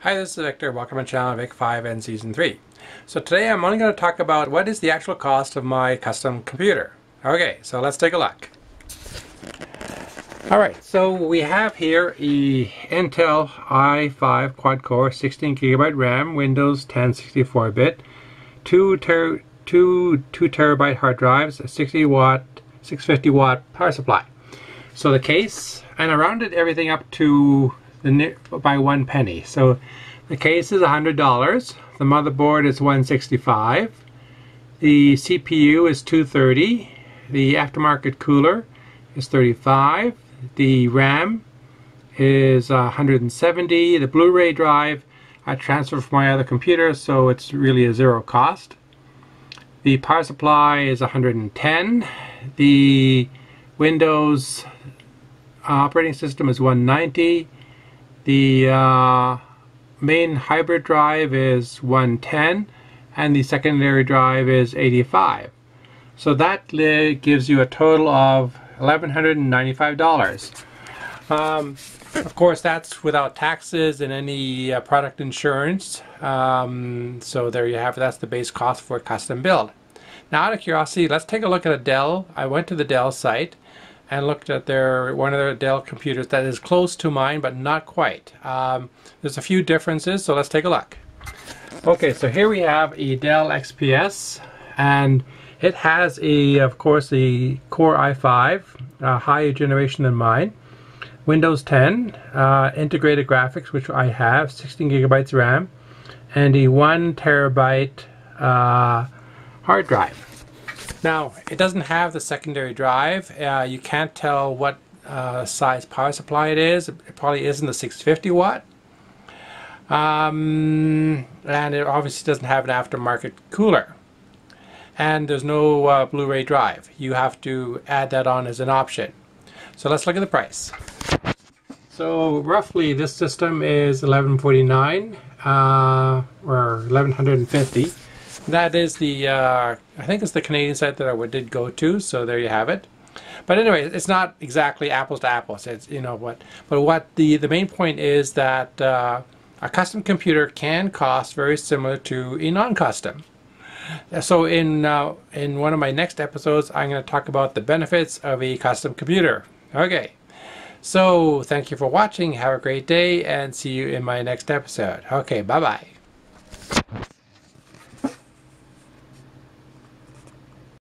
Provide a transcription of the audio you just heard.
Hi, this is Victor. Welcome to my channel Vic 5 and Season 3. So today I'm only going to talk about what is the actual cost of my custom computer. Okay, so let's take a look. Alright, so we have here a Intel i5 quad-core 16GB RAM, Windows 10 64-bit, 2 terabyte hard drives, a 60-watt, 650-watt power supply. So the case, and I rounded everything up to by 1 penny. So the case is $100. The motherboard is $165. The CPU is $230. The aftermarket cooler is $35. The RAM is $170. The Blu-ray drive I transferred from my other computer, so it's really a zero cost. The power supply is $110. The Windows operating system is $190. The main hybrid drive is $110 and the secondary drive is $85. So that gives you a total of $1,195. Of course, that's without taxes and any product insurance. So there you have it. That's the base cost for a custom build. Now, out of curiosity, let's take a look at a Dell. I went to the Dell site and looked at one of their Dell computers that is close to mine, but not quite. There's a few differences, so let's take a look. Okay, so here we have a Dell XPS, and it has of course, a Core i5, higher generation than mine. Windows 10, integrated graphics, which I have, 16 gigabytes RAM, and a 1 terabyte hard drive. Now, it doesn't have the secondary drive. You can't tell what size power supply it is. It probably isn't the 650 watt. And it obviously doesn't have an aftermarket cooler. And there's no Blu-ray drive. You have to add that on as an option. So let's look at the price. So roughly this system is $1,149 or $1,150. That is the, I think it's the Canadian site that I did go to, so there you have it. But anyway, it's not exactly apples to apples. It's, you know what, but what the main point is that a custom computer can cost very similar to a non-custom. So in one of my next episodes, I'm going to talk about the benefits of a custom computer. Okay, so thank you for watching. Have a great day, and see you in my next episode. Okay, bye-bye.